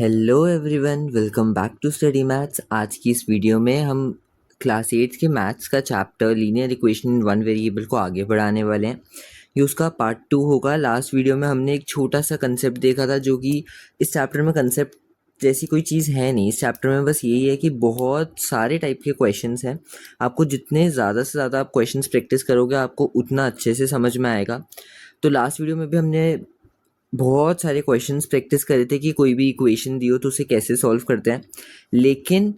Hello everyone, welcome back to study maths. आज की इस वीडियो में हम क्लास 8 के मैथ्स का chapter linear equation in one variable को आगे बढ़ाने वाले हैं। ये उसका पार्ट 2 होगा। लास्ट वीडियो में हमने एक छोटा सा कंसेप्ट देखा था, जो कि इस चैप्टर में कंसेप्ट जैसी कोई चीज़ है नहीं। इस चैप्टर में बस यही है कि बहुत सारे टाइप के क्वेश्चंस हैं। आपको जितने ज़्यादा से ज़्यादा आप क्वेश्चंस प्रैक्टिस करोगे, आपको उतना अच्छे से समझ में आएगा। तो लास्ट वीडियो में भी हमने बहुत सारे क्वेश्चंस प्रैक्टिस करे थे कि कोई भी इक्वेशन दी हो तो उसे कैसे सॉल्व करते हैं, लेकिन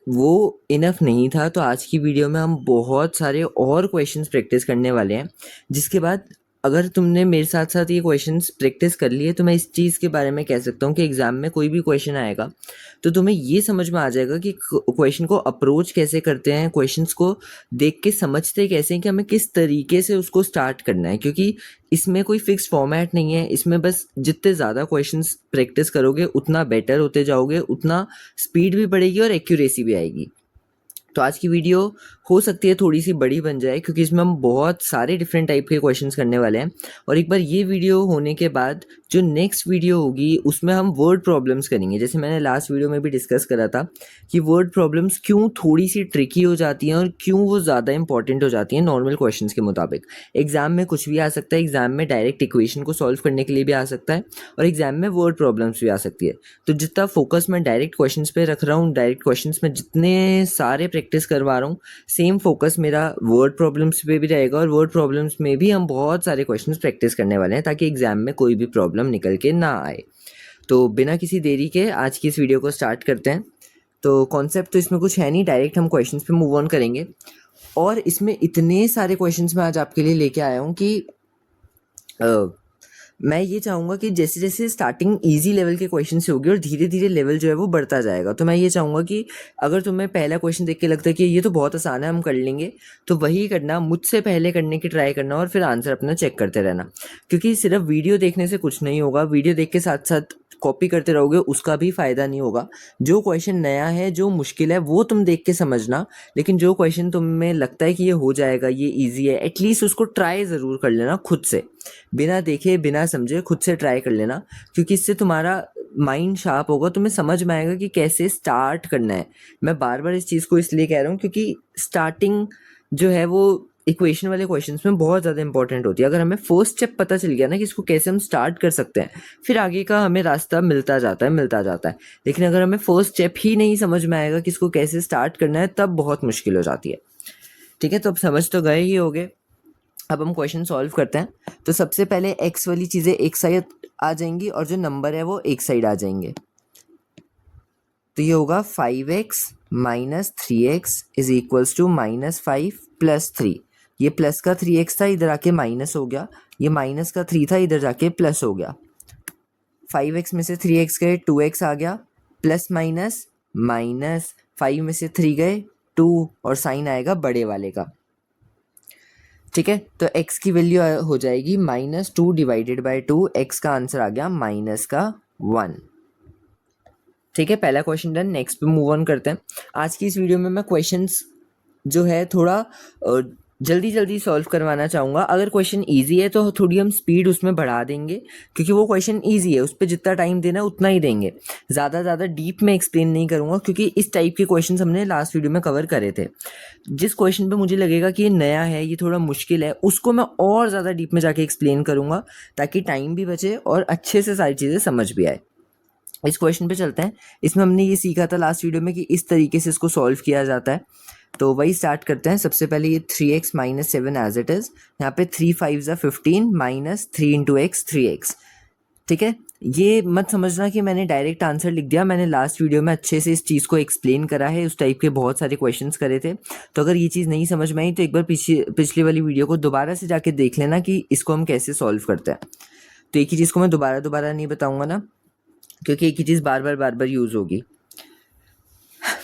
वो इनफ नहीं था। तो आज की वीडियो में हम बहुत सारे और क्वेश्चंस प्रैक्टिस करने वाले हैं, जिसके बाद अगर तुमने मेरे साथ साथ ये क्वेश्चंस प्रैक्टिस कर लिए तो मैं इस चीज़ के बारे में कह सकता हूँ कि एग्ज़ाम में कोई भी क्वेश्चन आएगा तो तुम्हें ये समझ में आ जाएगा कि क्वेश्चन को अप्रोच कैसे करते हैं, क्वेश्चंस को देख के समझते कैसे हैं कि हमें किस तरीके से उसको स्टार्ट करना है। क्योंकि इसमें कोई फिक्स फॉर्मेट नहीं है, इसमें बस जितने ज़्यादा क्वेश्चंस प्रैक्टिस करोगे उतना बेटर होते जाओगे, उतना स्पीड भी बढ़ेगी और एक्यूरेसी भी आएगी। तो आज की वीडियो हो सकती है थोड़ी सी बड़ी बन जाए, क्योंकि इसमें हम बहुत सारे डिफरेंट टाइप के क्वेश्चंस करने वाले हैं। और एक बार ये वीडियो होने के बाद जो नेक्स्ट वीडियो होगी उसमें हम वर्ड प्रॉब्लम्स करेंगे। जैसे मैंने लास्ट वीडियो में भी डिस्कस करा था कि वर्ड प्रॉब्लम्स क्यों थोड़ी सी ट्रिकी हो जाती हैं और क्यों वो ज़्यादा इंपॉर्टेंट हो जाती हैं नॉर्मल क्वेश्चंस के मुताबिक। एग्जाम में कुछ भी आ सकता है, एग्जाम में डायरेक्ट इक्वेशन को सॉल्व करने के लिए भी आ सकता है और एग्जाम में वर्ड प्रॉब्लम्स भी आ सकती है। तो जितना फोकस मैं डायरेक्ट क्वेश्चंस पे रख रहा हूँ, डायरेक्ट क्वेश्चंस में जितने सारे प्रैक्टिस करवा रहा हूँ, सेम फोकस मेरा वर्ड प्रॉब्लम्स पे भी रहेगा। और वर्ड प्रॉब्लम्स में भी हम बहुत सारे क्वेश्चंस प्रैक्टिस करने वाले हैं ताकि एग्जाम में कोई भी प्रॉब्लम निकल के ना आए। तो बिना किसी देरी के आज की इस वीडियो को स्टार्ट करते हैं। तो कॉन्सेप्ट तो इसमें कुछ है नहीं, डायरेक्ट हम क्वेश्चंस पे मूव ऑन करेंगे। और इसमें इतने सारे क्वेश्चंस मैं आज आपके लिए लेके आया हूँ कि मैं ये चाहूँगा कि जैसे जैसे स्टार्टिंग इजी लेवल के क्वेश्चन से होगी और धीरे धीरे लेवल जो है वो बढ़ता जाएगा। तो मैं ये चाहूँगा कि अगर तुम्हें पहला क्वेश्चन देख के लगता है कि ये तो बहुत आसान है, हम कर लेंगे, तो वही करना, मुझसे पहले करने की ट्राई करना और फिर आंसर अपना चेक करते रहना। क्योंकि सिर्फ वीडियो देखने से कुछ नहीं होगा, वीडियो देख के साथ साथ कॉपी करते रहोगे उसका भी फ़ायदा नहीं होगा। जो क्वेश्चन नया है, जो मुश्किल है, वो तुम देख के समझना, लेकिन जो क्वेश्चन तुम्हें लगता है कि ये हो जाएगा, ये ईजी है, एटलीस्ट उसको ट्राई ज़रूर कर लेना खुद से, बिना देखे बिना समझे खुद से ट्राई कर लेना। क्योंकि इससे तुम्हारा माइंड शार्प होगा, तुम्हें समझ में आएगा कि कैसे स्टार्ट करना है। मैं बार बार इस चीज़ को इसलिए कह रहा हूँ क्योंकि स्टार्टिंग जो है वो इक्वेशन वाले क्वेश्चंस में बहुत ज़्यादा इंपॉर्टेंट होती है। अगर हमें फर्स्ट स्टेप पता चल गया ना कि इसको कैसे हम स्टार्ट कर सकते हैं, फिर आगे का हमें रास्ता मिलता जाता है। लेकिन अगर हमें फर्स्ट स्टेप ही नहीं समझ में आएगा कि इसको कैसे स्टार्ट करना है, तब बहुत मुश्किल हो जाती है। ठीक है, तो अब समझ तो गए ही होगे। अब हम क्वेश्चन सॉल्व करते हैं। तो सबसे पहले एक्स वाली चीज़ें एक साइड आ जाएंगी और जो नंबर है वो एक साइड आ जाएंगे। तो ये होगा 5x minus 3x is equals to minus 5 plus 3। ये प्लस का 3x था, इधर आके माइनस हो गया। ये माइनस का 3 था, इधर जाके प्लस हो गया। 5x में से 3x गए, 2x आ गया। प्लस माइनस माइनस 5 में से 3 गए, 2, और साइन आएगा बड़े वाले का। ठीक है, तो x की वैल्यू हो जाएगी -2 डिवाइडेड बाई 2। x का आंसर आ गया -1। ठीक है, पहला क्वेश्चन डन। नेक्स्ट पे मूव ऑन करते हैं। आज की इस वीडियो में मैं क्वेश्चंस जो है थोड़ा जल्दी जल्दी सॉल्व करवाना चाहूँगा। अगर क्वेश्चन इजी है तो थोड़ी हम स्पीड उसमें बढ़ा देंगे, क्योंकि वो क्वेश्चन इजी है, उस पर जितना टाइम देना है उतना ही देंगे। ज़्यादा डीप में एक्सप्लेन नहीं करूँगा, क्योंकि इस टाइप के क्वेश्चन हमने लास्ट वीडियो में कवर करे थे। जिस क्वेश्चन पे मुझे लगेगा कि ये नया है, ये थोड़ा मुश्किल है, उसको मैं और ज़्यादा डीप में जाके एक्सप्लेन करूँगा, ताकि टाइम भी बचे और अच्छे से सारी चीज़ें समझ भी आए। इस क्वेश्चन पे चलते हैं। इसमें हमने ये सीखा था लास्ट वीडियो में कि इस तरीके से इसको सॉल्व किया जाता है। तो वही स्टार्ट करते हैं। सबसे पहले ये 3x minus 7 as it is. यहाँ पे 3 5 15 माइनस 3 इंटू एक्स 3x। ठीक है, ये मत समझना कि मैंने डायरेक्ट आंसर लिख दिया। मैंने लास्ट वीडियो में अच्छे से इस चीज़ को एक्सप्लेन करा है, उस टाइप के बहुत सारे क्वेश्चंस करे थे। तो अगर ये चीज़ नहीं समझ में आई तो एक बार पिछली वाली वीडियो को दोबारा से जाके देख लेना कि इसको हम कैसे सॉल्व करते हैं। तो एक ही चीज़ को मैं दोबारा नहीं बताऊँगा ना, क्योंकि एक ही चीज़ बार बार यूज़ होगी।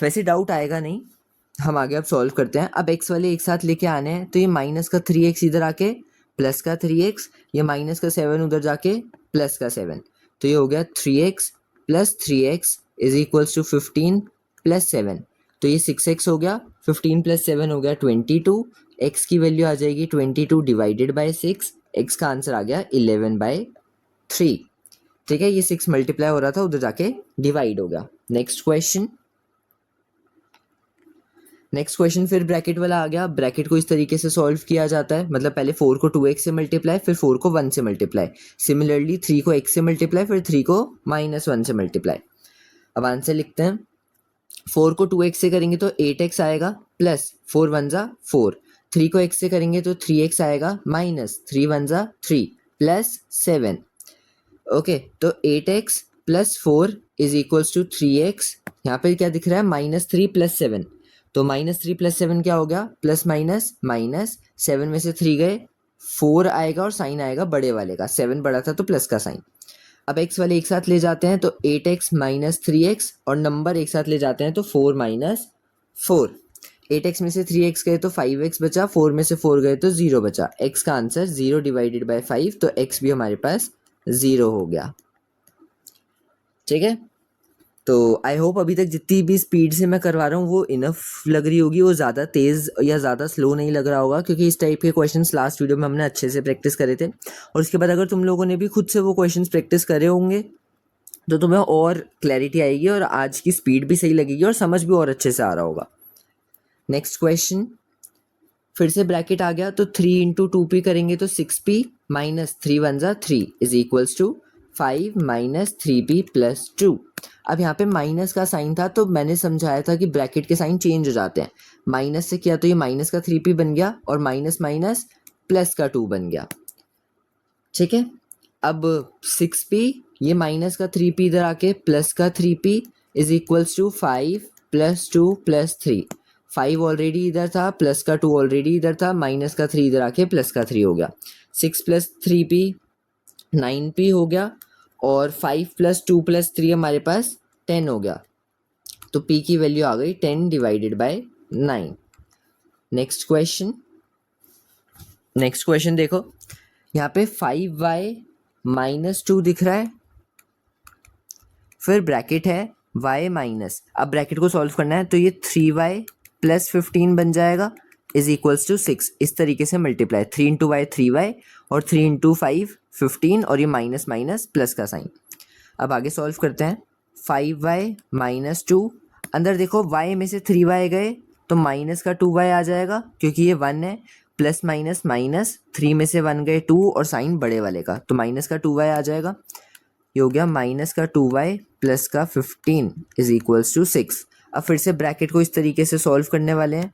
वैसे डाउट आएगा नहीं। हम आगे अब सॉल्व करते हैं। अब x वाले एक साथ लेके आने हैं, तो ये माइनस का 3x इधर आके प्लस का 3x, ये माइनस का 7 उधर जाके प्लस का 7। तो ये हो गया 3x plus 3x is equals to 15 plus 7। तो ये 6x हो गया, 15 प्लस 7 हो गया 22। x की वैल्यू आ जाएगी 22 डिवाइडेड बाई 6। x का आंसर आ गया 11/3। ठीक है, ये 6 मल्टीप्लाई हो रहा था, उधर जाके डिवाइड हो गया। नेक्स्ट क्वेश्चन फिर ब्रैकेट वाला आ गया। ब्रैकेट को इस तरीके से सॉल्व किया जाता है, मतलब पहले 4 को 2x से मल्टीप्लाई, फिर 4 को 1 से मल्टीप्लाई, सिमिलरली 3 को x से मल्टीप्लाई, फिर 3 को -1 से मल्टीप्लाई। अब आंसर लिखते हैं। 4 को 2x से करेंगे तो 8x आएगा, प्लस 4 1 जा 4, 3 को x से करेंगे तो 3x आएगा, माइनस 3 1 जा 3, प्लस 7। ओके, तो 8x plus 4 is equals to 3x। यहाँ पे क्या दिख रहा है, -3 प्लस 7, तो -3 प्लस 7 क्या हो गया, प्लस माइनस माइनस, 7 में से 3 गए, 4 आएगा और साइन आएगा बड़े वाले का, 7 बड़ा था तो प्लस का साइन। अब x वाले एक साथ ले जाते हैं तो 8x माइनस 3x, और नंबर एक साथ ले जाते हैं तो 4 माइनस 4। 8x में से 3x गए तो 5x बचा, 4 में से 4 गए तो 0 बचा। x का आंसर 0 डिवाइडेड बाय 5, तो x भी हमारे पास 0 हो गया। ठीक है, तो आई होप अभी तक जितनी भी स्पीड से मैं करवा रहा हूँ वो इनफ लग रही होगी, वो ज़्यादा तेज़ या ज़्यादा स्लो नहीं लग रहा होगा, क्योंकि इस टाइप के क्वेश्चंस लास्ट वीडियो में हमने अच्छे से प्रैक्टिस करे थे। और उसके बाद अगर तुम लोगों ने भी खुद से वो क्वेश्चंस प्रैक्टिस करे होंगे तो तुम्हें और क्लैरिटी आएगी और आज की स्पीड भी सही लगेगी और समझ भी और अच्छे से आ रहा होगा। नेक्स्ट क्वेश्चन, फिर से ब्रैकेट आ गया, तो 3 इंटू 2p करेंगे तो 6p, माइनस 3 1 जा 3 is equals to 5 minus 3p plus 2। अब यहाँ पे माइनस का साइन था तो मैंने समझाया था कि ब्रैकेट के साइन चेंज हो जाते हैं। माइनस से किया तो ये माइनस का 3p बन गया, और माइनस माइनस प्लस का 2 बन गया। ठीक है, अब 6p, ये माइनस का 3p इधर आके प्लस का 3p is equals to 5 plus 2 plus 3। 5 already इधर था, प्लस का 2 ऑलरेडी इधर था, माइनस का 3 इधर आके प्लस का 3 हो गया। 6 प्लस 3p 9p हो गया, और 5 प्लस 2 प्लस 3 हमारे पास 10 हो गया, तो p की वैल्यू आ गई 10 डिवाइडेड बाय 9। नेक्स्ट क्वेश्चन देखो, यहाँ पे 5y माइनस 2 दिख रहा है, फिर ब्रैकेट है y माइनस, अब ब्रैकेट को सॉल्व करना है तो ये 3y प्लस 15 बन जाएगा इज इक्वल्स टू 6। इस तरीके से मल्टीप्लाई, 3 इंटू वाई 3y, और 3 इंटू 5 15, और ये माइनस माइनस प्लस का साइन। अब आगे सॉल्व करते हैं। 5y माइनस 2, अंदर देखो y में से 3y गए तो माइनस का 2y आ जाएगा, क्योंकि ये 1 है, प्लस माइनस माइनस, 3 में से 1 गए 2, और साइन बड़े वाले का, तो माइनस का 2y आ जाएगा। ये हो गया माइनस का 2y प्लस का 15 इज इक्वल्स टू 6। अब फिर से ब्रैकेट को इस तरीके से सॉल्व करने वाले हैं।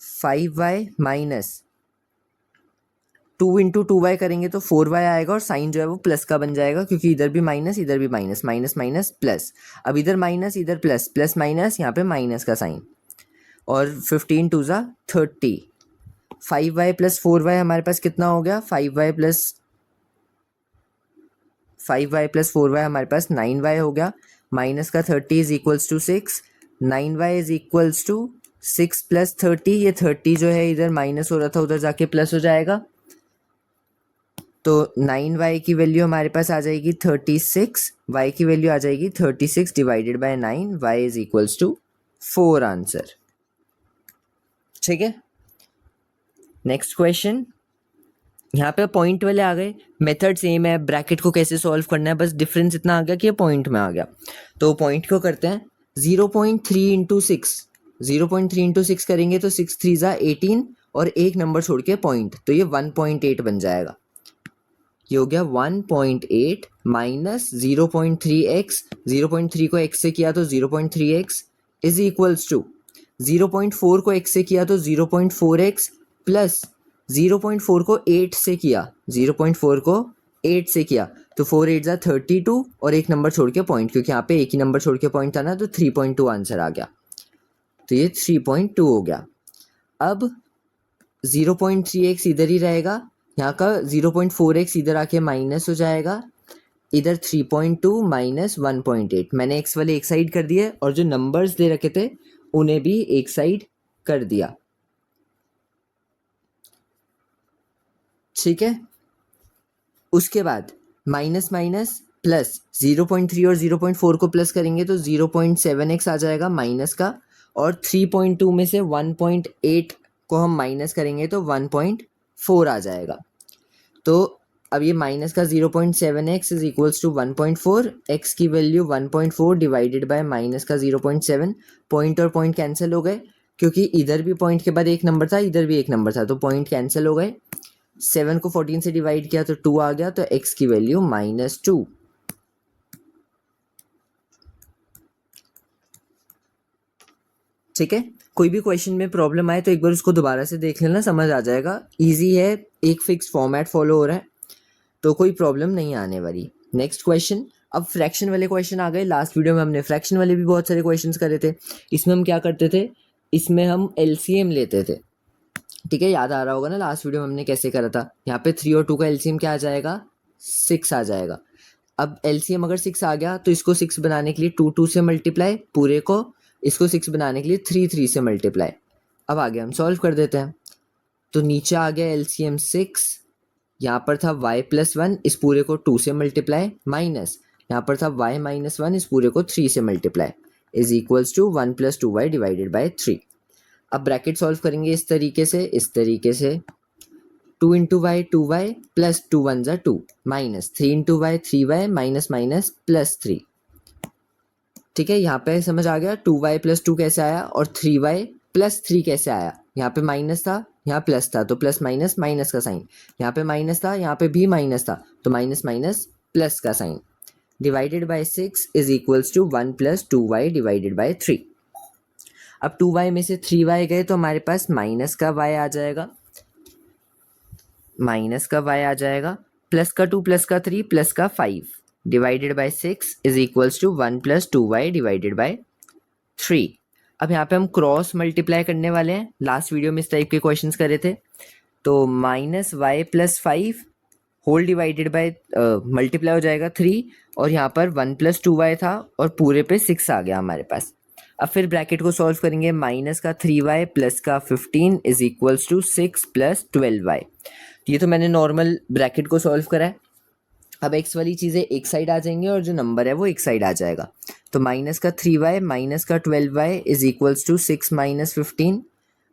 5y माइनस 2 इंटू 2y करेंगे तो 4y आएगा, और साइन जो है वो प्लस का बन जाएगा, क्योंकि इधर भी माइनस इधर भी माइनस, माइनस माइनस प्लस। अब इधर माइनस इधर प्लस, प्लस माइनस, यहाँ पे माइनस का साइन, और 15 2 जा 30। 5y प्लस 4y हमारे पास कितना हो गया, 5y प्लस 4y हमारे पास 9y हो गया, माइनस का 30 is equals to 6, 9y is equals to 6 plus 30, ये 30 जो है इधर माइनस हो रहा था उधर जाके प्लस हो जाएगा, तो 9y की वैल्यू हमारे पास आ जाएगी 36, y की वैल्यू आ जाएगी 36 divided by 9, y is equals to 4 answer. ठीक है, नेक्स्ट क्वेश्चन, यहाँ पे पॉइंट वाले आ गए, मेथड सेम है, ब्रैकेट को कैसे सॉल्व करना है, बस डिफरेंस इतना आ गया कि ये पॉइंट में आ गया। तो पॉइंट को करते हैं, 0.3 इंटू 6, 0.3 इंटू 6 करेंगे तो 6 3 जा 18, और एक नंबर छोड़ के पॉइंट, तो ये 1.8 बन जाएगा। ये हो गया 1.8 माइनस 0.3x, 0.3 को x से किया तो 0.3x इज इक्वल्स टू 0.4 को x से किया तो 0.4x, प्लस 0.4 को 8 से किया, 0.4 को 8 से किया तो 4 8 जा 32, और एक नंबर छोड़ के पॉइंट, क्योंकि यहाँ पे एक ही नंबर छोड़ के पॉइंट था ना, तो 3.2 आंसर आ गया, तो ये 3.2 हो गया। अब 0.3x इधर ही रहेगा, यहाँ का 0.4x इधर आके माइनस हो जाएगा, इधर 3.2 माइनस 1.8, मैंने x वाले एक साइड कर दिए, और जो नंबर्स दे रखे थे उन्हें भी एक साइड कर दिया। ठीक है, उसके बाद माइनस माइनस प्लस, 0.3 और 0.4 को प्लस करेंगे तो 0.7x आ जाएगा माइनस का, और 3.2 में से 1.8 को हम माइनस करेंगे तो 1.4 आ जाएगा। तो अब ये माइनस का 0.7x is equals to 1.4, x की वैल्यू 1.4 डिवाइडेड बाय माइनस का 0.7, पॉइंट और पॉइंट कैंसिल हो गए क्योंकि इधर भी पॉइंट के बाद एक नंबर था, इधर भी एक नंबर था, तो पॉइंट कैंसिल हो गए। 7 को 14 से डिवाइड किया तो 2 आ गया, तो x की वैल्यू -2। ठीक है, कोई भी क्वेश्चन में प्रॉब्लम आए तो एक बार उसको दोबारा से देख लेना, समझ आ जाएगा। इजी है, एक फिक्स फॉर्मेट फॉलो हो रहा है, तो कोई प्रॉब्लम नहीं आने वाली। नेक्स्ट क्वेश्चन, अब फ्रैक्शन वाले क्वेश्चन आ गए। लास्ट वीडियो में हमने फ्रैक्शन वाले भी बहुत सारे क्वेश्चंस करे थे। इसमें हम क्या करते थे, इसमें हम एलसीएम लेते थे। ठीक है, याद आ रहा होगा ना लास्ट वीडियो में हमने कैसे करा था। यहाँ पे 3 और 2 का एलसीएम क्या आ जाएगा, 6 आ जाएगा। अब एलसीएम अगर 6 आ गया तो इसको 6 बनाने के लिए 2 से मल्टीप्लाई पूरे को, इसको 6 बनाने के लिए 3 से मल्टीप्लाई। अब आगे हम सॉल्व कर देते हैं। तो नीचे आ गया एलसीएम 6, यहाँ पर था y+1, इस पूरे को 2 से मल्टीप्लाई, माइनस यहाँ पर था y-1, इस पूरे को 3 से multiply, is equals to 1 + 2y divided by 3। अब ब्रैकेट सॉल्व करेंगे इस तरीके से 2 × y 2y plus 2 × 1 = 2 minus 3 × y 3y minus minus plus 3। ठीक है, यहाँ पे समझ आ गया 2y + 2 कैसे आया और 3y + 3 कैसे आया। यहाँ पे माइनस था, यहाँ प्लस था, तो प्लस माइनस माइनस का साइन, यहाँ पे माइनस था, यहाँ पे भी माइनस था, तो माइनस माइनस प्लस का sign, divided by 6 is equals to 1 + 2y divided by 3। अब 2y में से 3y गए तो हमारे पास माइनस का y आ जाएगा, माइनस का y आ जाएगा, प्लस का 2 प्लस का 3 प्लस का 5 divided by 6 is equals to 1 + 2y divided by 3। अब यहाँ पे हम क्रॉस मल्टीप्लाई करने वाले हैं। लास्ट वीडियो में इस टाइप के क्वेश्चंस करे थे। तो -y + 5 whole divided by multiply हो जाएगा 3, और यहाँ पर 1 + 2y था और पूरे पे 6 आ गया हमारे पास। अब फिर ब्रैकेट को सॉल्व करेंगे, माइनस का 3y प्लस का 15 इज इक्वल्स टू 6 + 12y। ये तो मैंने नॉर्मल ब्रैकेट को सॉल्व करा है। अब x वाली चीज़ें एक साइड आ जाएंगी और जो नंबर है वो एक साइड आ जाएगा। तो माइनस का 3y माइनस का 12y is equals to 6 - 15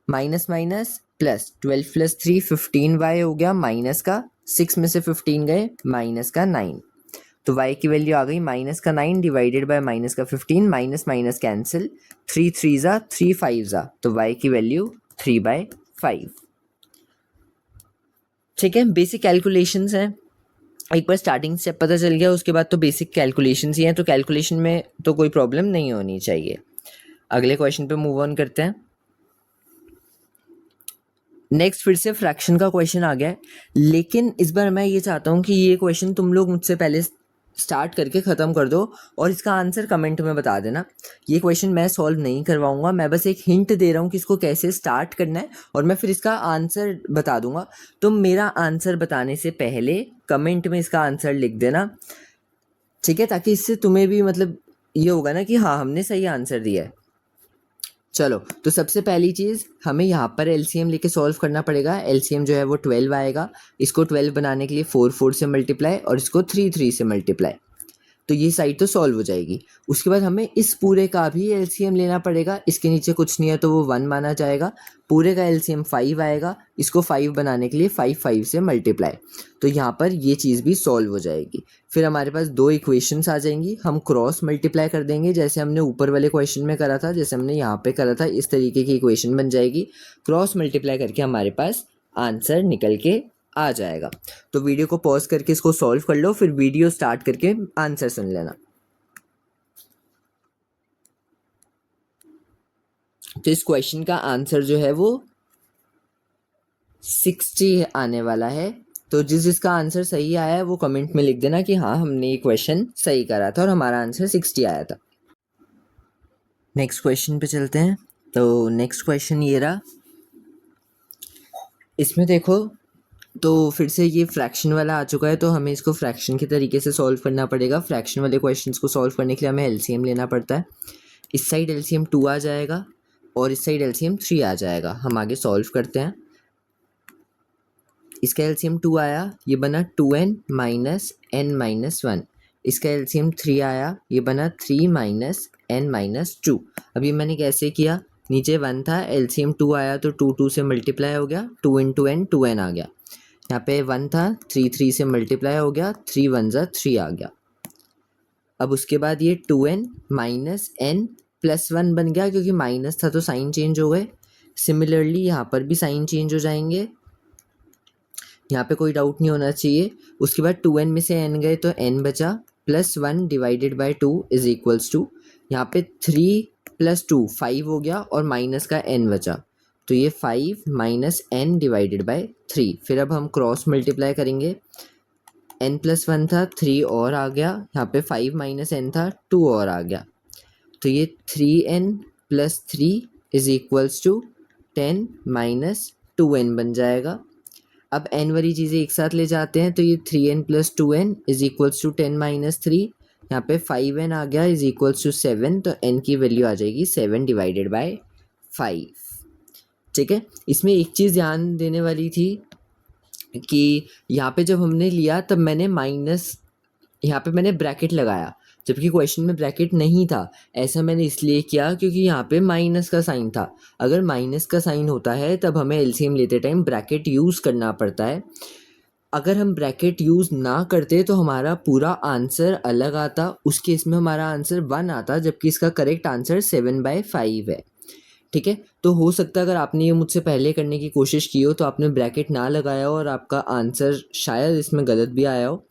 minus minus plus 12 + 3 15y हो गया, माइनस का 6 में से 15 गए माइनस का 9, तो y की वैल्यू आ गई माइनस का 9 डिवाइडेड बाय माइनस का 15, माइनस माइनस कैंसिल, 3 3 ज़ा 3 5 ज़ा, तो y की वैल्यू 3/5। ठीक है, बेसिक कैलकुलेशंस हैं। एक बार स्टार्टिंग स्टेप पता चल गया, उसके बाद तो बेसिक कैलकुलेशंस ही हैं, तो कैलकुलेशन में तो कोई प्रॉब्लम नहीं होनी चाहिए। अगले क्वेश्चन पे मूव ऑन करते हैं। नेक्स्ट फिर से फ्रैक्शन का क्वेश्चन आ गया है, लेकिन इस बार मैं ये चाहता हूँ कि ये क्वेश्चन तुम लोग मुझसे पहले स्टार्ट करके ख़त्म कर दो और इसका आंसर कमेंट में बता देना। ये क्वेश्चन मैं सॉल्व नहीं करवाऊंगा, मैं बस एक हिंट दे रहा हूँ कि इसको कैसे स्टार्ट करना है और मैं फिर इसका आंसर बता दूंगा। तुम मेरा आंसर बताने से पहले कमेंट में इसका आंसर लिख देना, ठीक है, ताकि इससे तुम्हें भी मतलब ये होगा ना कि हाँ हमने सही आंसर दिया है। चलो, तो सबसे पहली चीज़ हमें यहाँ पर एलसीएम लेके सॉल्व करना पड़ेगा। एलसीएम जो है वो 12 आएगा, इसको 12 बनाने के लिए 4 4 से मल्टीप्लाई और इसको 3 3 से मल्टीप्लाई, तो ये साइड तो सॉल्व हो जाएगी। उसके बाद हमें इस पूरे का भी एलसीएम लेना पड़ेगा, इसके नीचे कुछ नहीं है तो वो 1 माना जाएगा। पूरे का एलसीएम 5 आएगा, इसको 5 बनाने के लिए 5 5 से मल्टीप्लाई, तो यहाँ पर ये चीज़ भी सॉल्व हो जाएगी। फिर हमारे पास 2 इक्वेशंस आ जाएंगी, हम क्रॉस मल्टीप्लाई कर देंगे जैसे हमने ऊपर वाले क्वेश्चन में करा था, जैसे हमने यहाँ पे करा था, इस तरीके की इक्वेशन बन जाएगी। क्रॉस मल्टीप्लाई करके हमारे पास आंसर निकल के आ जाएगा। तो वीडियो को पॉज करके इसको सॉल्व कर लो, फिर वीडियो स्टार्ट करके आंसर सुन लेना। तो इस क्वेश्चन का आंसर जो है वो 60 आने वाला है। तो जिसका आंसर सही आया है वो कमेंट में लिख देना कि हाँ हमने ये क्वेश्चन सही करा था और हमारा आंसर 60 आया था। नेक्स्ट क्वेश्चन पे चलते हैं। तो नेक्स्ट क्वेश्चन ये रहा, इसमें देखो तो फिर से ये फ्रैक्शन वाला आ चुका है, तो हमें इसको फ्रैक्शन के तरीके से सॉल्व करना पड़ेगा। फ्रैक्शन वाले क्वेश्चंस को सॉल्व करने के लिए हमें एलसीएम लेना पड़ता है। इस साइड एलसीएम 2 आ जाएगा और इस साइड एलसीएम 3 आ जाएगा। हम आगे सॉल्व करते हैं। इसका एलसीएम 2 आया, ये बना 2n - n - 1। इसका एलसीएम 3 आया, ये बना 3 - n - 2। अभी मैंने कैसे किया, नीचे 1 था, एलसीएम 2 आया तो 2 2 से मल्टीप्लाई हो गया, 2 × n 2n आ गया। यहाँ पे 1 था, 3 से मल्टीप्लाई हो गया, 3 1 जा 3 आ गया। अब उसके बाद ये 2n माइनस n प्लस 1 बन गया, क्योंकि माइनस था तो साइन चेंज हो गए। सिमिलरली यहाँ पर भी साइन चेंज हो जाएंगे, यहाँ पे कोई डाउट नहीं होना चाहिए। उसके बाद 2n में से n गए तो n बचा, plus 1 divided by 2 is equals to, यहाँ पे 3 प्लस 2 5 हो गया और माइनस का n बचा, तो ये 5 माइनस n डिवाइडेड बाई 3। फिर अब हम क्रॉस मल्टीप्लाई करेंगे, n प्लस 1 था, 3 और आ गया, यहाँ पे 5 माइनस n था, 2 और आ गया, तो ये 3n plus 3 is equals to 10 minus 2n बन जाएगा। अब n वाली चीज़ें एक साथ ले जाते हैं, तो ये 3n plus 2n is equals to 10 minus 3, यहाँ पे 5n आ गया इज इक्वल्स टू 7, तो n की वैल्यू आ जाएगी 7 डिवाइडेड बाय 5। ठीक है, इसमें एक चीज़ ध्यान देने वाली थी कि यहाँ पे जब हमने लिया तब मैंने माइनस, यहाँ पे मैंने ब्रैकेट लगाया, जबकि क्वेश्चन में ब्रैकेट नहीं था। ऐसा मैंने इसलिए किया क्योंकि यहाँ पे माइनस का साइन था। अगर माइनस का साइन होता है तब हमें एलसीएम लेते टाइम ब्रैकेट यूज़ करना पड़ता है। अगर हम ब्रैकेट यूज़ ना करते तो हमारा पूरा आंसर अलग आता, उस केस में हमारा आंसर 1 आता, जबकि इसका करेक्ट आंसर 7/5 है। ठीक है, तो हो सकता है अगर आपने ये मुझसे पहले करने की कोशिश की हो तो आपने ब्रैकेट ना लगाया हो और आपका आंसर शायद इसमें गलत भी आया हो।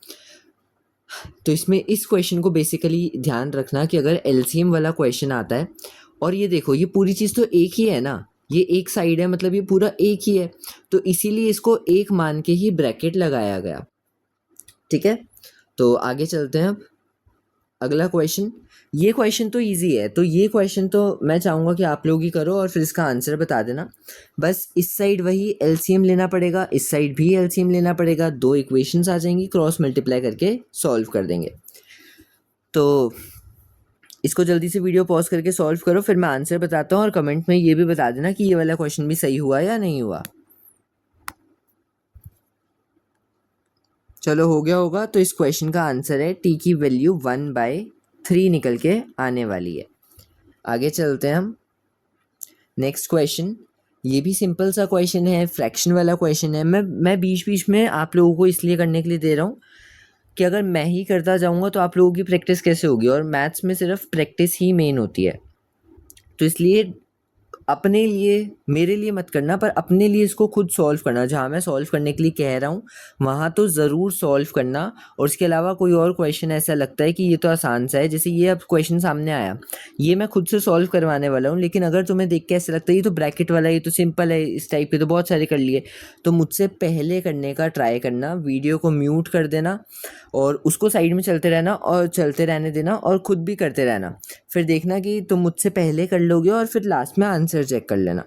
तो इसमें इस क्वेश्चन को बेसिकली ध्यान रखना कि अगर एलसीएम वाला क्वेश्चन आता है, और ये देखो ये पूरी चीज़ तो एक ही है ना, ये एक साइड है, मतलब ये पूरा एक ही है, तो इसीलिए इसको एक मान के ही ब्रैकेट लगाया गया। ठीक है, तो आगे चलते हैं। अब अगला क्वेश्चन, ये क्वेश्चन तो इजी है, तो ये क्वेश्चन तो मैं चाहूँगा कि आप लोग ही करो और फिर इसका आंसर बता देना। बस इस साइड वही एलसीएम लेना पड़ेगा, इस साइड भी एलसीएम लेना पड़ेगा, 2 इक्वेशंस आ जाएंगी, क्रॉस मल्टीप्लाई करके सॉल्व कर देंगे। तो इसको जल्दी से वीडियो पॉज करके सॉल्व करो, फिर मैं आंसर बताता हूँ और कमेंट में ये भी बता देना कि ये वाला क्वेश्चन भी सही हुआ या नहीं हुआ। चलो हो गया होगा, तो इस क्वेश्चन का आंसर है t की वैल्यू 1/3 निकल के आने वाली है। आगे चलते हैं हम। नेक्स्ट क्वेश्चन, ये भी सिंपल सा क्वेश्चन है, फ्रैक्शन वाला क्वेश्चन है। मैं बीच बीच में आप लोगों को इसलिए करने के लिए दे रहा हूँ कि अगर मैं ही करता जाऊँगा तो आप लोगों की प्रैक्टिस कैसे होगी, और मैथ्स में सिर्फ प्रैक्टिस ही मेन होती है। तो इसलिए अपने लिए, मेरे लिए मत करना, पर अपने लिए इसको खुद सॉल्व करना। जहाँ मैं सॉल्व करने के लिए कह रहा हूँ वहाँ तो ज़रूर सॉल्व करना। और उसके अलावा कोई और क्वेश्चन ऐसा लगता है कि ये तो आसान सा है, जैसे ये अब क्वेश्चन सामने आया, ये मैं खुद से सॉल्व करवाने वाला हूँ, लेकिन अगर तुम्हें देख के ऐसा लगता है ये तो ब्रैकेट वाला, ये तो सिंपल है, इस टाइप के तो बहुत सारे कर लिए, तो मुझसे पहले करने का ट्राई करना। वीडियो को म्यूट कर देना और उसको साइड में चलते रहना और चलते रहने देना, और खुद भी करते रहना। फिर देखना कि तुम मुझसे पहले कर लोगे और फिर लास्ट में आंसर चेक कर लेना।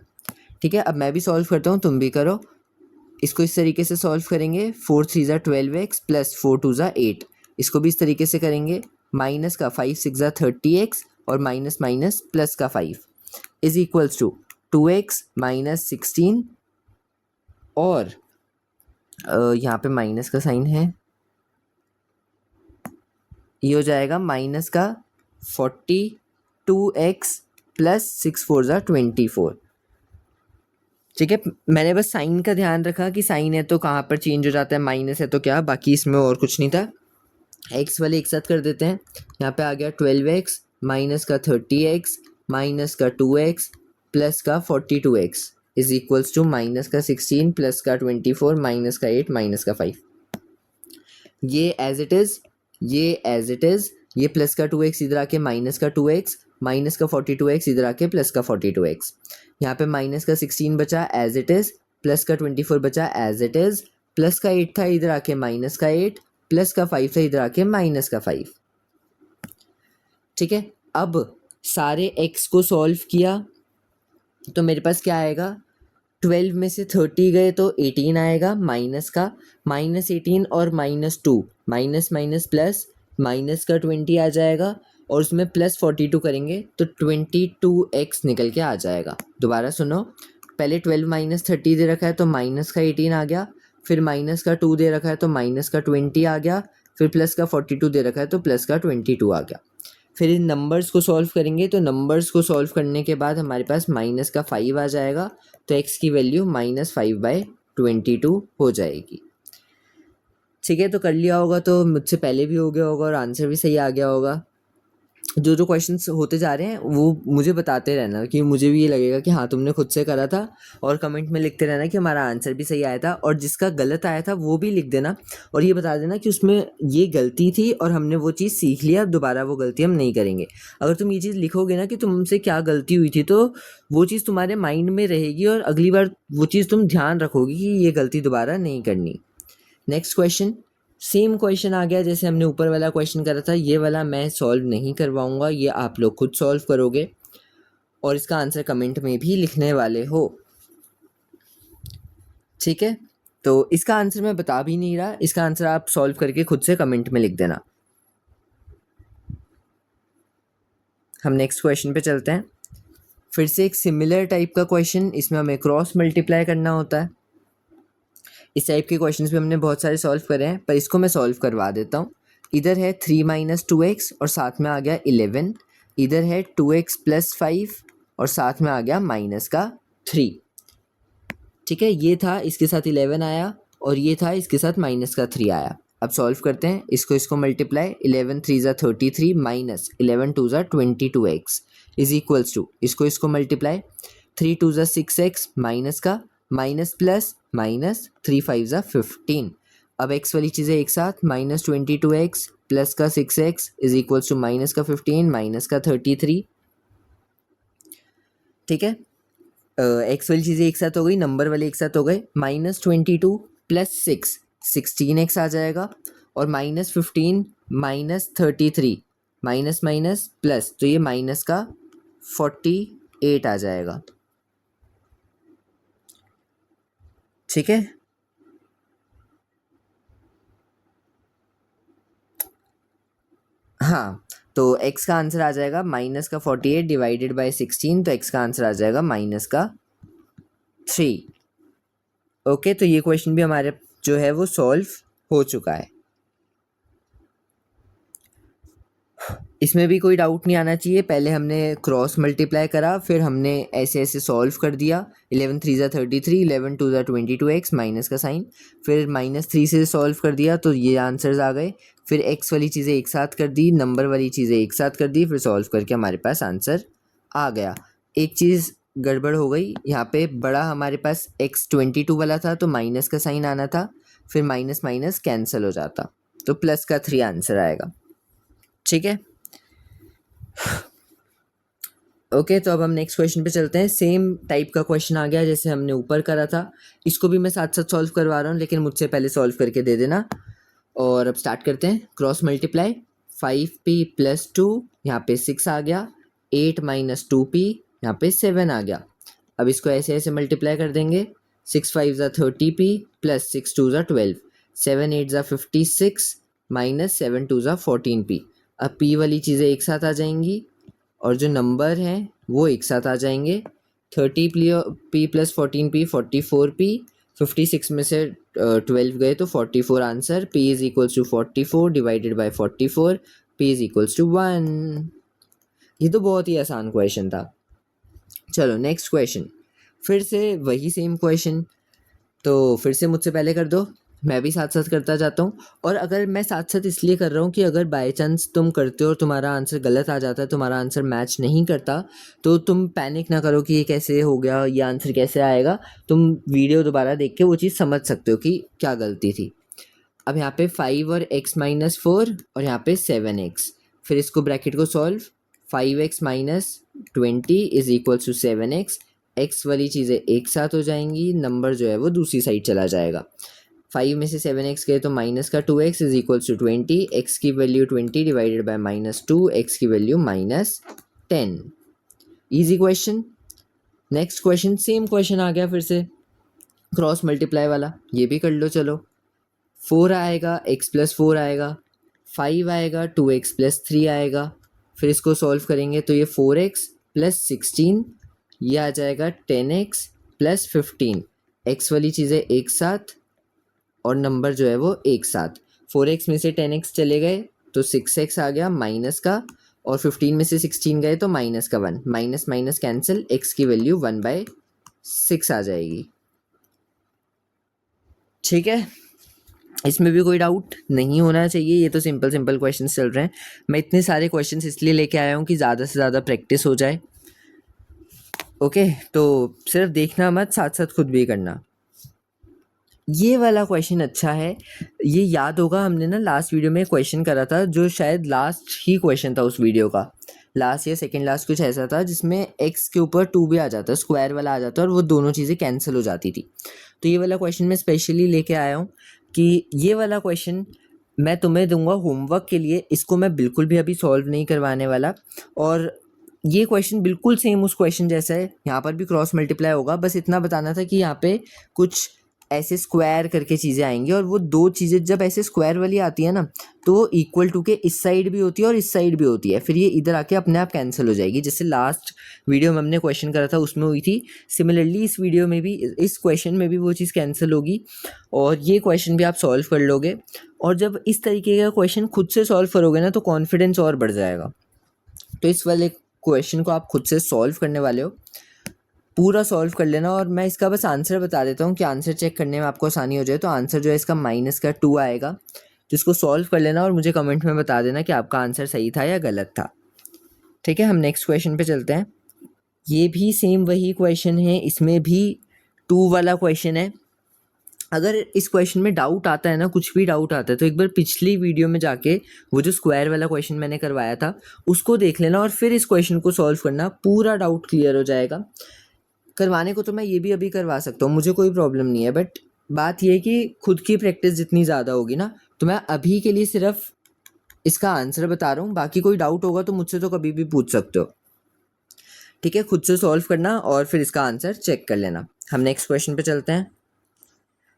ठीक है, अब मैं भी सॉल्व करता हूँ, तुम भी करो। इसको इस तरीके से सॉल्व करेंगे, 4 3 ज़ा 12x प्लस 4 2 ज़ा 8। इसको भी इस तरीके से करेंगे, माइनस का 5 6 ज़ा 30x और माइनस माइनस प्लस का 5 is equals to 2x minus 16, और यहाँ पे माइनस का साइन है, ये हो जाएगा माइनस का 42x प्लस 6 4 ज़ा 24। ठीक है, मैंने बस साइन का ध्यान रखा कि साइन है तो कहाँ पर चेंज हो जाता है, माइनस है तो क्या, बाकी इसमें और कुछ नहीं था। एक्स वाले एक साथ कर देते हैं, यहाँ पे आ गया 12x माइनस का 30x माइनस का 2x प्लस का 42x is equals to minus का 16 प्लस का 24 माइनस का 8 माइनस का 5। ये एज इट इज़, ये एज इट इज़, ये प्लस का 2x इधर आके माइनस का 2x, माइनस का 42x इधर आके प्लस का 42x। यहाँ पे माइनस का 16 बचा एज इट इज़, प्लस का 24 बचा एज इट इज़, प्लस का 8 था इधर आके माइनस का 8, प्लस का 5 था इधर आके माइनस का 5। ठीक है, अब सारे x को सॉल्व किया तो मेरे पास क्या आएगा, 12 में से 30 गए तो 18 आएगा, माइनस का माइनस 18 और minus 2, minus minus plus, minus का 20 आ जाएगा, और उसमें प्लस 42 करेंगे तो 22x निकल के आ जाएगा। दोबारा सुनो, पहले 12 माइनस 30 दे रखा है तो माइनस का 18 आ गया, फिर माइनस का 2 दे रखा है तो माइनस का 20 आ गया, फिर प्लस का 42 दे रखा है तो प्लस का 22 आ गया। फिर इन नंबर्स को सॉल्व करेंगे, तो नंबर्स को सॉल्व करने के बाद हमारे पास माइनस का 5 आ जाएगा, तो x की वैल्यू -5/22 हो जाएगी। ठीक है, तो कर लिया होगा तो मुझसे पहले भी हो गया होगा और आंसर भी सही आ गया होगा। जो जो क्वेश्चंस होते जा रहे हैं वो मुझे बताते रहना कि मुझे भी ये लगेगा कि हाँ तुमने खुद से करा था, और कमेंट में लिखते रहना कि हमारा आंसर भी सही आया था, और जिसका गलत आया था वो भी लिख देना और ये बता देना कि उसमें ये गलती थी और हमने वो चीज़ सीख लिया, अब दोबारा वो गलती हम नहीं करेंगे। अगर तुम ये चीज़ लिखोगे ना कि तुमसे क्या गलती हुई थी, तो वो चीज़ तुम्हारे माइंड में रहेगी और अगली बार वो चीज़ तुम ध्यान रखोगी कि ये गलती दोबारा नहीं करनी। नेक्स्ट क्वेश्चन, सेम क्वेश्चन आ गया जैसे हमने ऊपर वाला क्वेश्चन करा था, ये वाला मैं सॉल्व नहीं करवाऊंगा, ये आप लोग खुद सॉल्व करोगे और इसका आंसर कमेंट में भी लिखने वाले हो। ठीक है, तो इसका आंसर मैं बता भी नहीं रहा, इसका आंसर आप सॉल्व करके खुद से कमेंट में लिख देना। हम नेक्स्ट क्वेश्चन पे चलते हैं। फिर से एक सिमिलर टाइप का क्वेश्चन, इसमें हमें क्रॉस मल्टीप्लाई करना होता है। इस टाइप के क्वेश्चंस भी हमने बहुत सारे सॉल्व करे हैं, पर इसको मैं सॉल्व करवा देता हूँ। इधर है 3 - 2x और साथ में आ गया 11, इधर है 2x + 5 और साथ में आ गया -3। ठीक है, ये था, इसके साथ 11 आया और ये था, इसके साथ -3 आया। अब सॉल्व करते हैं इसको multiply, 11 × 3 = 33 - 11 × 2 = 22x is equals to इसको मल्टीप्लाई, 3 × 2 = 6x माइनस का माइनस प्लस माइनस 3 × 5 = 15। अब x वाली चीज़ें एक साथ, -22x प्लस का 6x is equals to minus का 15 माइनस का 33। ठीक है, एक्स वाली चीज़ें एक साथ हो गई, नंबर वाले एक साथ हो गए। -22 + 6 16x आ जाएगा और -15 -33 माइनस माइनस प्लस, तो ये माइनस का 48 आ जाएगा। ठीक है, हाँ, तो x का आंसर आ जाएगा -48 डिवाइडेड बाय 16, तो x का आंसर आ जाएगा -3। ओके, तो ये क्वेश्चन भी हमारे जो है वो सॉल्व हो चुका है। इसमें भी कोई डाउट नहीं आना चाहिए, पहले हमने क्रॉस मल्टीप्लाई करा, फिर हमने ऐसे ऐसे सॉल्व कर दिया। 11 × 3 = 33, 11 × 2 = 22x माइनस का साइन, फिर -3 से सॉल्व कर दिया तो ये आंसर्स आ गए। फिर एक्स वाली चीज़ें एक साथ कर दी, नंबर वाली चीज़ें एक साथ कर दी, फिर सॉल्व करके हमारे पास आंसर आ गया। एक चीज़ गड़बड़ हो गई यहाँ पे, बड़ा हमारे पास x 22 वाला था तो माइनस का साइन आना था, फिर माइनस माइनस कैंसिल हो जाता, तो +3 आंसर आएगा। ठीक है, ओके, तो अब हम नेक्स्ट क्वेश्चन पे चलते हैं। सेम टाइप का क्वेश्चन आ गया जैसे हमने ऊपर करा था, इसको भी मैं साथ साथ सॉल्व करवा रहा हूँ, लेकिन मुझसे पहले सॉल्व करके दे देना। और अब स्टार्ट करते हैं। क्रॉस मल्टीप्लाई, 5p + 2, यहाँ पे 6 आ गया, 8 - 2p, यहाँ पे 7 आ गया। अब इसको ऐसे ऐसे मल्टीप्लाई कर देंगे, 6 × 5 = 30p + 6 × 2 = 12, 7 × 8 = 56 - 7 × 2 = 14p। अब p वाली चीज़ें एक साथ आ जाएंगी और जो नंबर हैं वो एक साथ आ जाएंगे। 30p + 14p 44p, 56 में से 12 गए तो 44 answer. p is equals to 44 divided by 44, p is equals to 1। ये तो बहुत ही आसान क्वेश्चन था। चलो नेक्स्ट क्वेश्चन, फिर से वही सेम क्वेश्चन, तो फिर से मुझसे पहले कर दो, मैं भी साथ साथ करता जाता हूँ। और अगर मैं साथ साथ इसलिए कर रहा हूँ कि अगर बाय चांस तुम करते हो और तुम्हारा आंसर गलत आ जाता है, तुम्हारा आंसर मैच नहीं करता, तो तुम पैनिक ना करो कि ये कैसे हो गया, ये आंसर कैसे आएगा। तुम वीडियो दोबारा देख के वो चीज़ समझ सकते हो कि क्या गलती थी। अब यहाँ पे 5 और x - 4 और यहाँ पे 7x, फिर इसको ब्रैकेट को solve, 5x - 20 is equals to 7x। x वाली चीज़ें एक साथ हो जाएंगी, नंबर जो है वो दूसरी साइड चला जाएगा। 5 में से 7x गए तो माइनस का 2x is equals to 20, x की वैल्यू 20 डिवाइडेड बाय -2, x की value -10। Easy question. Next question, same question आ गया फिर से क्रॉस मल्टीप्लाई वाला, ये भी कर लो। चलो, 4 आएगा, x + 4 आएगा, 5 आएगा, 2x + 3 आएगा, फिर इसको सॉल्व करेंगे तो ये 4x + 16, ये आ जाएगा 10x + 15। x वाली चीज़ें एक साथ और नंबर जो है वो एक साथ। 4x में से 10x चले गए तो 6x आ गया माइनस का, और 15 में से 16 गए तो माइनस का 1, माइनस माइनस कैंसिल, x की वैल्यू 1/6 आ जाएगी। ठीक है, इसमें भी कोई डाउट नहीं होना चाहिए, ये तो सिंपल सिंपल क्वेश्चंस चल रहे हैं। मैं इतने सारे क्वेश्चंस इसलिए लेके आया हूँ कि ज़्यादा से ज़्यादा प्रैक्टिस हो जाए। ओके, तो सिर्फ देखना मत, साथ साथ खुद भी करना। ये वाला क्वेश्चन अच्छा है, ये याद होगा हमने ना लास्ट वीडियो में क्वेश्चन करा था, जो शायद लास्ट ही क्वेश्चन था उस वीडियो का, लास्ट या सेकंड लास्ट कुछ ऐसा था, जिसमें x के ऊपर 2 भी आ जाता है, स्क्वायर वाला आ जाता है, और वो दोनों चीज़ें कैंसिल हो जाती थी। तो ये वाला क्वेश्चन मैं स्पेशली लेके आया हूँ कि ये वाला क्वेश्चन मैं तुम्हें दूंगा होमवर्क के लिए, इसको मैं बिल्कुल भी अभी सॉल्व नहीं करवाने वाला। और ये क्वेश्चन बिल्कुल सेम उस क्वेश्चन जैसा है, यहाँ पर भी क्रॉस मल्टीप्लाई होगा, बस इतना बताना था कि यहाँ पे कुछ ऐसे स्क्वायर करके चीज़ें आएंगी, और वो दो चीज़ें जब ऐसे स्क्वायर वाली आती है ना, तो इक्वल टू के इस साइड भी होती है और इस साइड भी होती है, फिर ये इधर आके अपने आप कैंसिल हो जाएगी, जैसे लास्ट वीडियो में हमने क्वेश्चन करा था उसमें हुई थी। सिमिलरली इस वीडियो में भी, इस क्वेश्चन में भी वो चीज़ कैंसिल होगी, और ये क्वेश्चन भी आप सॉल्व कर लोगे। और जब इस तरीके का क्वेश्चन खुद से सॉल्व करोगे ना, तो कॉन्फिडेंस और बढ़ जाएगा। तो इस वाले क्वेश्चन को आप खुद से सॉल्व करने वाले हो, पूरा सॉल्व कर लेना। और मैं इसका बस आंसर बता देता हूँ कि आंसर चेक करने में आपको आसानी हो जाए। तो आंसर जो है इसका -2 आएगा, जिसको सॉल्व कर लेना और मुझे कमेंट में बता देना कि आपका आंसर सही था या गलत था। ठीक है, हम नेक्स्ट क्वेश्चन पे चलते हैं। ये भी सेम वही क्वेश्चन है, इसमें भी 2 वाला क्वेश्चन है। अगर इस क्वेश्चन में डाउट आता है ना, कुछ भी डाउट आता है, तो एक बार पिछली वीडियो में जाके वो जो स्क्वायर वाला क्वेश्चन मैंने करवाया था उसको देख लेना, और फिर इस क्वेश्चन को सॉल्व करना, पूरा डाउट क्लियर हो जाएगा। करवाने को तो मैं ये भी अभी करवा सकता हूँ, मुझे कोई प्रॉब्लम नहीं है, बट बात ये है कि खुद की प्रैक्टिस जितनी ज़्यादा होगी ना, तो मैं अभी के लिए सिर्फ इसका आंसर बता रहा हूँ, बाकी कोई डाउट होगा तो मुझसे तो कभी भी पूछ सकते हो। ठीक है, खुद से सॉल्व करना और फिर इसका आंसर चेक कर लेना। हम नेक्स्ट क्वेश्चन पे चलते हैं।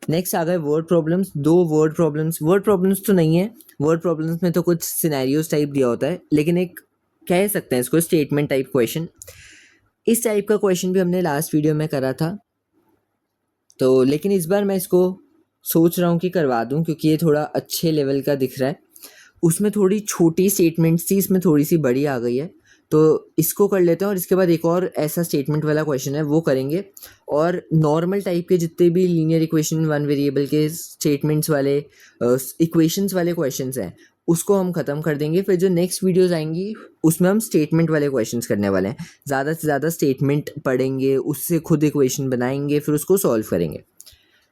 नेक्स्ट आ गए वर्ड प्रॉब्लम्स। 2 वर्ड प्रॉब्लम्स तो नहीं है, वर्ड प्रॉब्लम्स में तो कुछ सिनेरियोज टाइप दिया होता है, लेकिन एक कह सकते हैं इसको स्टेटमेंट टाइप क्वेश्चन। इस टाइप का क्वेश्चन भी हमने लास्ट वीडियो में करा था, तो लेकिन इस बार मैं इसको सोच रहा हूँ कि करवा दूँ, क्योंकि ये थोड़ा अच्छे लेवल का दिख रहा है। उसमें थोड़ी छोटी स्टेटमेंट्स थी, इसमें थोड़ी सी बड़ी आ गई है, तो इसको कर लेते हैं, और इसके बाद एक और ऐसा स्टेटमेंट वाला क्वेश्चन है वो करेंगे। और नॉर्मल टाइप के जितने भी लीनियर इक्वेशन, 1 वेरिएबल के स्टेटमेंट्स वाले, इक्वेशंस वाले क्वेश्चंस हैं, उसको हम ख़त्म कर देंगे। फिर जो नेक्स्ट वीडियोस आएंगी उसमें हम स्टेटमेंट वाले क्वेश्चंस करने वाले हैं, ज़्यादा से ज़्यादा स्टेटमेंट पढ़ेंगे, उससे खुद इक्वेशन बनाएंगे, फिर उसको सॉल्व करेंगे।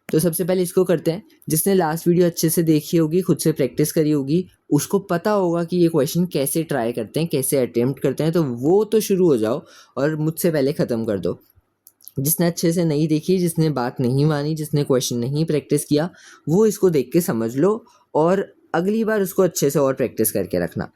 तो सबसे पहले इसको करते हैं। जिसने लास्ट वीडियो अच्छे से देखी होगी, खुद से प्रैक्टिस करी होगी, उसको पता होगा कि ये क्वेश्चन कैसे ट्राई करते हैं, कैसे अटेम्प्ट करते हैं, तो वो तो शुरू हो जाओ और मुझसे पहले ख़त्म कर दो। जिसने अच्छे से नहीं देखी, जिसने बात नहीं मानी, जिसने क्वेश्चन नहीं प्रैक्टिस किया, वो इसको देख के समझ लो और अगली बार उसको अच्छे से और प्रैक्टिस करके रखना।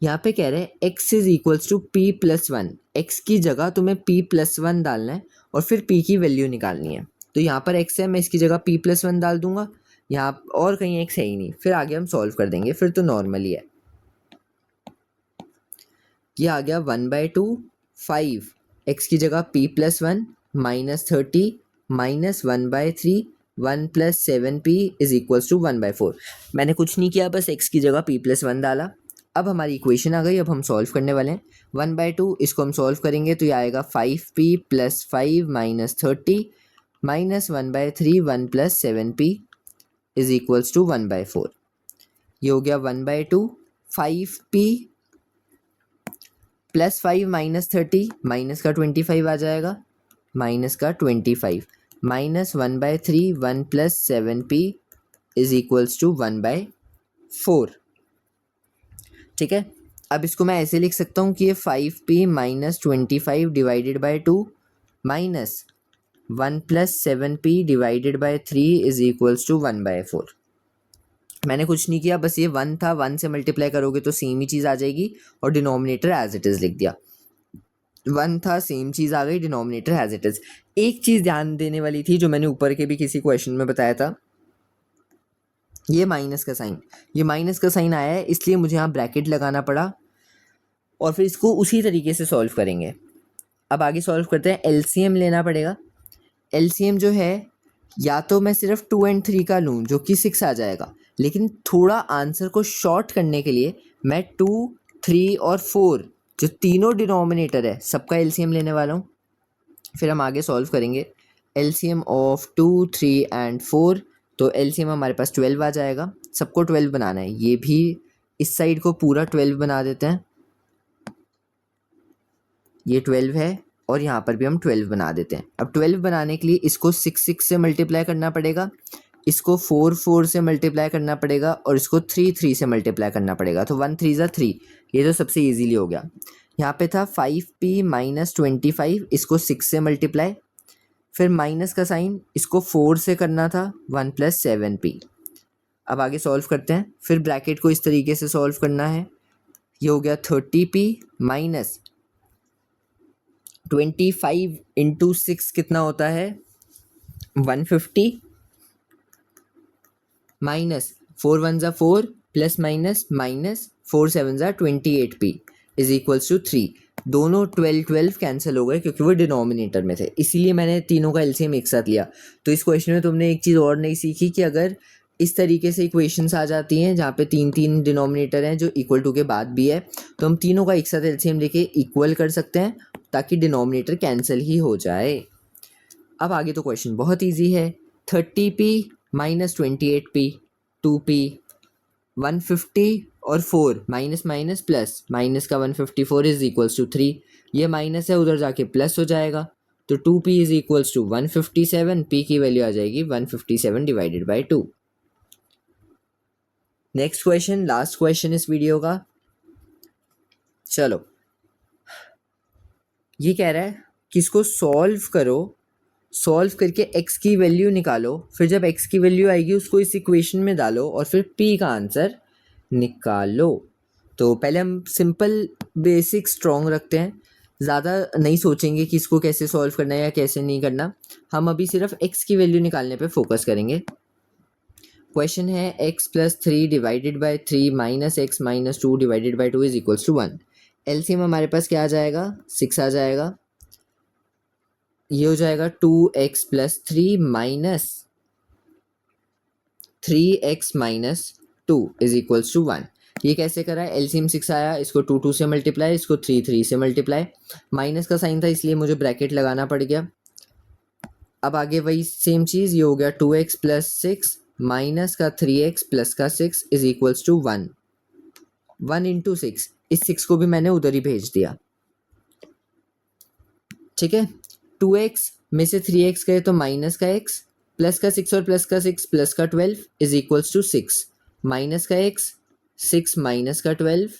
यहाँ पे कह रहे हैं x is equals to p+1। x की जगह तुम्हें p+1 डालना है और फिर p की वैल्यू निकालनी है। तो यहाँ पर x है, मैं इसकी जगह p+1 डाल दूंगा, यहाँ और कहीं x है ही नहीं, फिर आगे हम सॉल्व कर देंगे, फिर तो नॉर्मल ही है। ये आ गया 1/2 5, x की जगह p+1 -30 -1/3 1 + 7p is equals to 1/4। मैंने कुछ नहीं किया, बस x की जगह p+1 डाला। अब हमारी इक्वेशन आ गई, अब हम सॉल्व करने वाले हैं। 1/2 इसको हम सॉल्व करेंगे तो ये आएगा 5p + 5 -30 -1/3 1 + 7p is equals to 1/4। ये हो गया 1/2 5p +5 -30, माइनस का 25 आ जाएगा, माइनस का 25 -1/3 1 + 7p इज इक्वल्स टू 1/4। ठीक है, अब इसको मैं ऐसे लिख सकता हूँ कि ये 5p - 25 divided by 2 minus 1 + 7p divided by 3 is equals to 1/4। मैंने कुछ नहीं किया, बस ये 1 था, 1 से मल्टीप्लाई करोगे तो सेम ही चीज़ आ जाएगी और डिनोमिनेटर एज इट इज़ लिख दिया। 1 था, सेम चीज़ आ गई, डिनोमिनेटर एज इट इज़। एक चीज़ ध्यान देने वाली थी जो मैंने ऊपर के भी किसी क्वेश्चन में बताया था, ये माइनस का साइन आया है, इसलिए मुझे यहाँ ब्रैकेट लगाना पड़ा और फिर इसको उसी तरीके से सॉल्व करेंगे। अब आगे सॉल्व करते हैं। एलसीएम लेना पड़ेगा। एलसीएम जो है, या तो मैं सिर्फ 2 और 3 का लूँ जो कि 6 आ जाएगा, लेकिन थोड़ा आंसर को शॉर्ट करने के लिए मैं 2, 3 और 4 जो तीनों डिनोमिनेटर है सबका एलसीएम लेने वाला हूँ। फिर हम आगे सॉल्व करेंगे। एलसीएम ऑफ 2, 3 एंड 4 तो एलसीएम हमारे पास 12 आ जाएगा। सबको 12 बनाना है, ये भी इस साइड को पूरा 12 बना देते हैं, ये 12 है और यहाँ पर भी हम 12 बना देते हैं। अब 12 बनाने के लिए इसको 6 से मल्टीप्लाई करना पड़ेगा, इसको 4 से मल्टीप्लाई करना पड़ेगा और इसको 3 से मल्टीप्लाई करना पड़ेगा। तो 1 3 = 3, ये तो सबसे ईजीली हो गया। यहाँ पे था 5p - 25, इसको 6 से मल्टीप्लाई, फिर माइनस का साइन, इसको 4 से करना था, 1 + 7p। अब आगे सॉल्व करते हैं, फिर ब्रैकेट को इस तरीके से सॉल्व करना है। ये हो गया 30p - 25 × 6 कितना होता है 150, माइनस 4 1 = 4 प्लस माइनस -4 7 = 28p = 3। दोनों 12 12 कैंसिल हो गए क्योंकि वो डिनोमिनेटर में थे, इसीलिए मैंने तीनों का एलसीएम एक साथ लिया। तो इस क्वेश्चन में तुमने एक चीज़ और नहीं सीखी कि अगर इस तरीके से इक्वेशंस आ जाती हैं जहाँ पे 3 डिनोमिनेटर हैं जो इक्वल टू के बाद भी है, तो हम तीनों का एक साथ एलसीएम लेके इक्वल कर सकते हैं ताकि डिनोमिनेटर कैंसिल ही हो जाए। अब आगे तो क्वेश्चन बहुत ईजी है। 30p - 28p, 2p, 150 और 4 माइनस माइनस प्लस, माइनस का 154 = 3, ये माइनस है उधर जाके प्लस हो जाएगा, तो 2p = 157, p की वैल्यू आ जाएगी 157/2। नेक्स्ट क्वेश्चन, लास्ट क्वेश्चन इस वीडियो का। चलो, ये कह रहा है कि इसको सॉल्व करो, सॉल्व करके x की वैल्यू निकालो, फिर जब x की वैल्यू आएगी उसको इस इक्वेशन में डालो और फिर p का आंसर निकालो। तो पहले हम सिंपल बेसिक स्ट्रॉन्ग रखते हैं, ज़्यादा नहीं सोचेंगे कि इसको कैसे सॉल्व करना है या कैसे नहीं करना, हम अभी सिर्फ x की वैल्यू निकालने पे फोकस करेंगे। क्वेश्चन है x + 3 / 3 - x - 2 / 2 = 1। एलसीएम हमारे पास क्या आ जाएगा 6 आ जाएगा, ये हो जाएगा 2x + 3 - 3x - 2 = 1। ये कैसे करा है, एलसीएम 6 आया, इसको 2 से मल्टीप्लाई, इसको 3 से मल्टीप्लाई, माइनस का साइन था इसलिए मुझे ब्रैकेट लगाना पड़ गया। अब आगे वही सेम चीज़, ये हो गया 2x + 6 माइनस का 3x प्लस का 6 = 1। 1 × 6, इस 6 को भी मैंने उधर ही भेज दिया, ठीक है। 2x में से 3x गए तो माइनस का x, प्लस का 6 और प्लस का 6 प्लस का 12 = 6, माइनस का x, 6 माइनस का 12,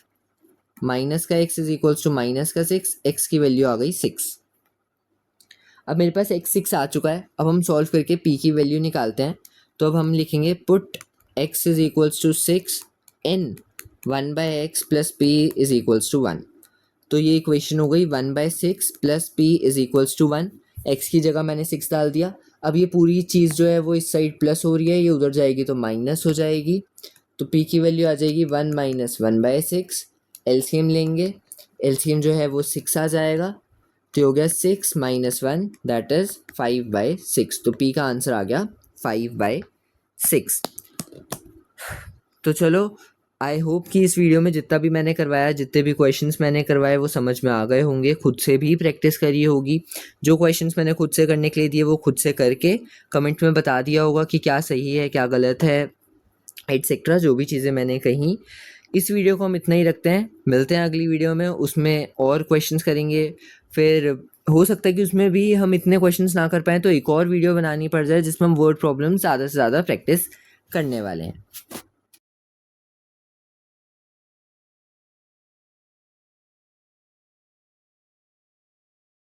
माइनस का x = माइनस का 6, x की वैल्यू आ गई 6। अब मेरे पास x 6 आ चुका है, अब हम सॉल्व करके p की वैल्यू निकालते हैं। तो अब हम लिखेंगे put x = 6 in 1/x + p = 1। तो ये इक्वेशन हो गई 1/6 + p = 1। x की जगह मैंने 6 डाल दिया। अब ये पूरी चीज़ जो है वो इस साइड प्लस हो रही है, ये उधर जाएगी तो माइनस हो जाएगी, तो p की वैल्यू आ जाएगी 1 - 1/6। एलसीएम लेंगे, एलसीएम जो है वो 6 आ जाएगा, तो हो गया 6 - 1 दैट इज़ 5/6। तो p का आंसर आ गया 5/6। तो चलो, आई होप कि इस वीडियो में जितना भी मैंने करवाया, जितने भी क्वेश्चंस मैंने करवाए वो समझ में आ गए होंगे। खुद से भी प्रैक्टिस करी होगी, जो क्वेश्चंस मैंने खुद से करने के लिए दिए वो खुद से करके कमेंट में बता दिया होगा कि क्या सही है क्या गलत है एटसेट्रा, जो भी चीज़ें मैंने कही। इस वीडियो को हम इतना ही रखते हैं, मिलते हैं अगली वीडियो में, उसमें और क्वेश्चंस करेंगे। फिर हो सकता है कि उसमें भी हम इतने क्वेश्चंस ना कर पाएँ तो एक और वीडियो बनानी पड़ जाए जिसमें हम वर्ड प्रॉब्लम ज़्यादा से ज़्यादा प्रैक्टिस करने वाले हैं।